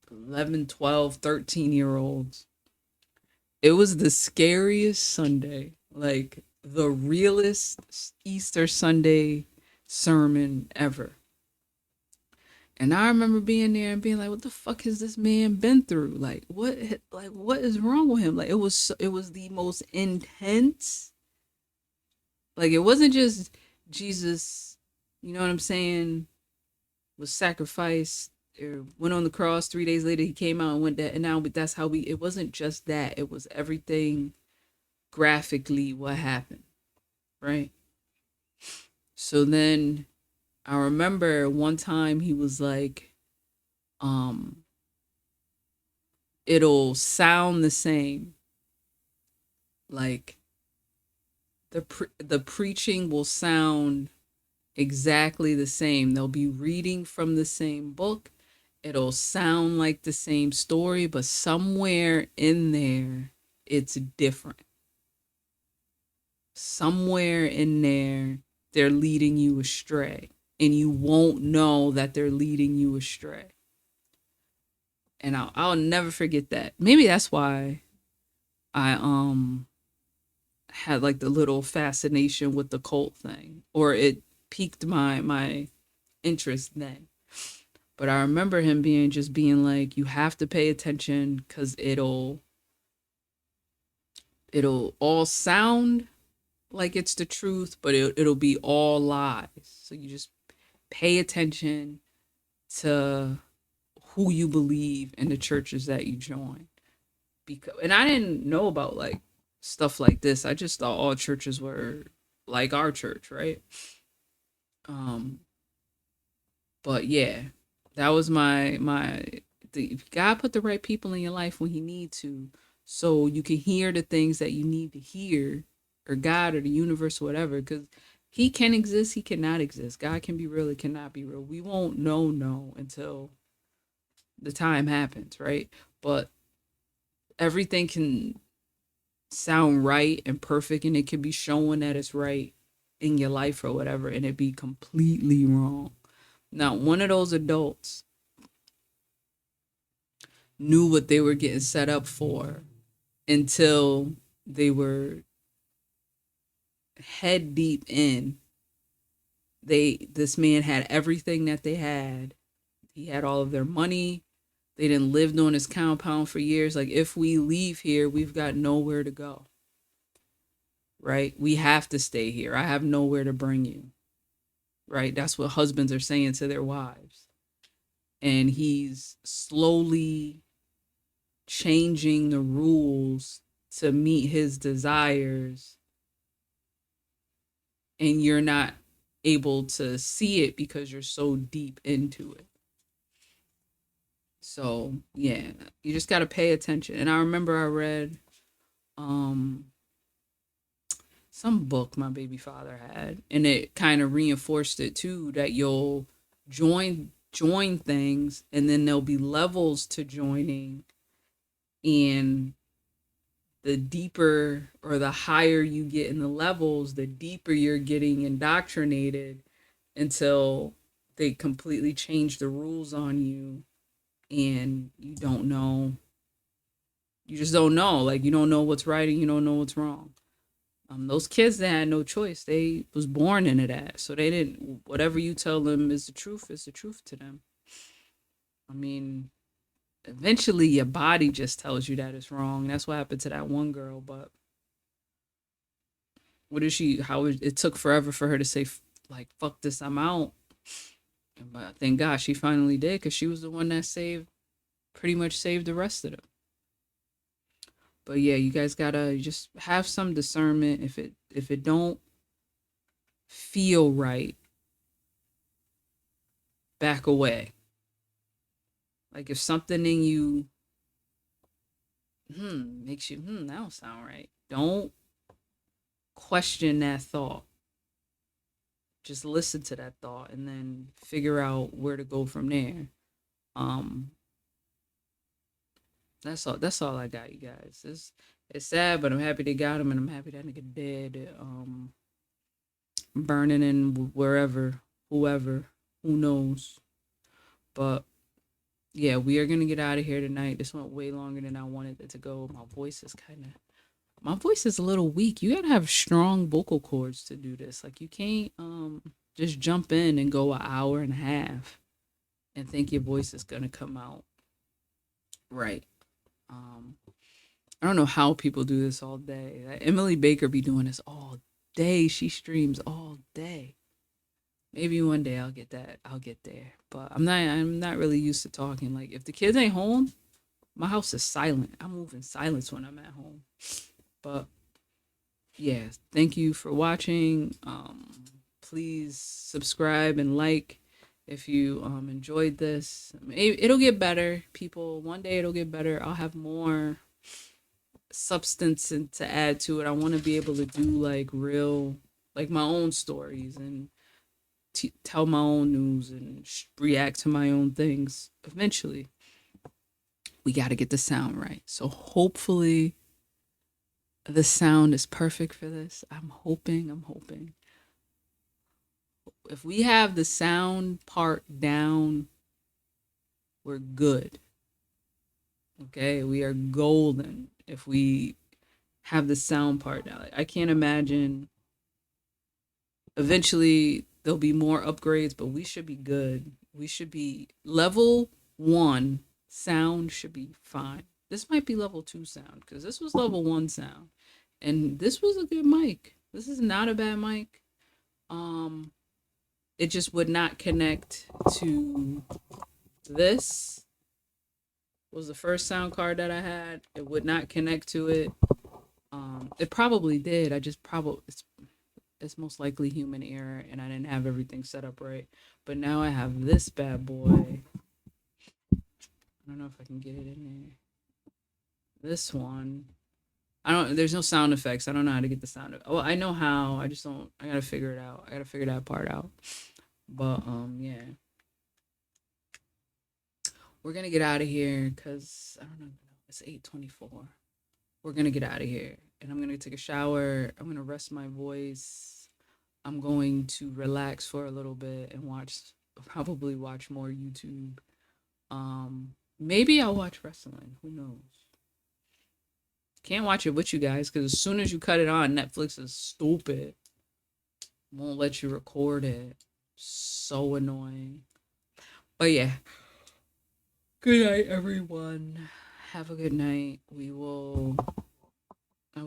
11, 12, 13 year olds. It was the scariest Sunday, like the realest Easter Sunday sermon ever. And I remember being there and being like, "What the fuck has this man been through? What is wrong with him? Like, it was the most intense. Like, it wasn't just Jesus, you know what I'm saying, was sacrificed or went on the cross. 3 days later, he came out and went that. And now that's how it wasn't just that. It was everything graphically what happened. Right. So then I remember one time he was like, um, it'll sound the same. Like the preaching will sound exactly the same. They'll be reading from the same book. It'll sound like the same story, but somewhere in there, it's different. Somewhere in there, they're leading you astray, and you won't know that they're leading you astray. And I'll never forget that. Maybe that's why I had like the little fascination with the cult thing, or it piqued my interest then. But I remember him being like, you have to pay attention because it'll all sound like it's the truth, but it'll be all lies. So you just pay attention to who you believe in the churches that you join. And I didn't know about like stuff like this. I just thought all churches were like our church, right? Um, but yeah, that was God put the right people in your life when he need to, so you can hear the things that you need to hear, or God or the universe or whatever, because he can exist, he cannot exist. God can be real, it cannot be real. We won't know until the time happens, right? But everything can sound right and perfect, and it can be showing that it's right in your life or whatever, and it be completely wrong. Now, one of those adults knew what they were getting set up for until they were head deep in. This man had everything that they had. He had all of their money. They didn't live on his compound for years. Like, if we leave here, we've got nowhere to go. Right? We have to stay here. I have nowhere to bring you. Right? That's what husbands are saying to their wives. And he's slowly changing the rules to meet his desires, and you're not able to see it because you're so deep into it. So yeah, you just got to pay attention. And I remember I read um some book my baby father had, and it kind of reinforced it too, that you'll join things, and then there'll be levels to joining, and the deeper or the higher you get in the levels, the deeper you're getting indoctrinated until they completely change the rules on you, and you don't know. You just don't know. Like, you don't know what's right and you don't know what's wrong. Those kids, they had no choice. They was born into that. So they didn't, whatever you tell them is the truth to them. I mean, eventually your body just tells you that it's wrong. That's what happened to that one girl. But what is she? How it took forever for her to say, like, fuck this, I'm out. But thank God she finally did, because she was the one that pretty much saved the rest of them. But yeah, you guys gotta just have some discernment. If it don't feel right, back away. Like, if something in you makes you that don't sound right, don't question that thought. Just listen to that thought and then figure out where to go from there. Um, that's all. That's all I got, you guys. It's sad, but I'm happy they got him, and I'm happy that nigga dead. Burning in wherever, whoever, who knows. But yeah, we are gonna get out of here tonight. This went way longer than I wanted it to go. My voice is a little weak. You gotta have strong vocal cords to do this. Like, you can't just jump in and go an hour and a half and think your voice is gonna come out right. I don't know how people do this all day. Like, Emily Baker be doing this all day. She streams all day. Maybe one day I'll get that. I'll get there. But I'm not really used to talking. Like, if the kids ain't home, my house is silent. I move in silence when I'm at home. But yeah, thank you for watching. Please subscribe and like if you enjoyed this. It'll get better, people. One day it'll get better. I'll have more substance to add to it. I want to be able to do like real, like my own stories, and tell my own news and react to my own things. Eventually, we got to get the sound right. So hopefully the sound is perfect for this. I'm hoping. If we have the sound part down, we're good. Okay, we are golden if we have the sound part down. I can't imagine. Eventually, there'll be more upgrades, but we should be good. We should be level 1 sound should be fine. This might be level 2 sound, because this was level 1 sound, and this was a good mic. This is not a bad mic. It just would not connect to this. Was the first sound card that I had. It would not connect to it. It probably did. It's it's most likely human error, and I didn't have everything set up right. But now I have this bad boy. I don't know if I can get it in there. This one. There's no sound effects. I don't know how to get the sound. Well, I know how. I just don't. I gotta figure it out. I gotta figure that part out. But yeah. We're gonna get out of here because I don't know. It's 8:24. We're gonna get out of here, and I'm gonna take a shower. I'm gonna rest my voice. I'm going to relax for a little bit and probably watch more YouTube. Maybe I'll watch wrestling. Who knows? Can't watch it with you guys because as soon as you cut it on, Netflix is stupid. Won't let you record it. So annoying. But yeah. Good night, everyone. Have a good night. I will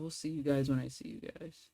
see you guys when I see you guys.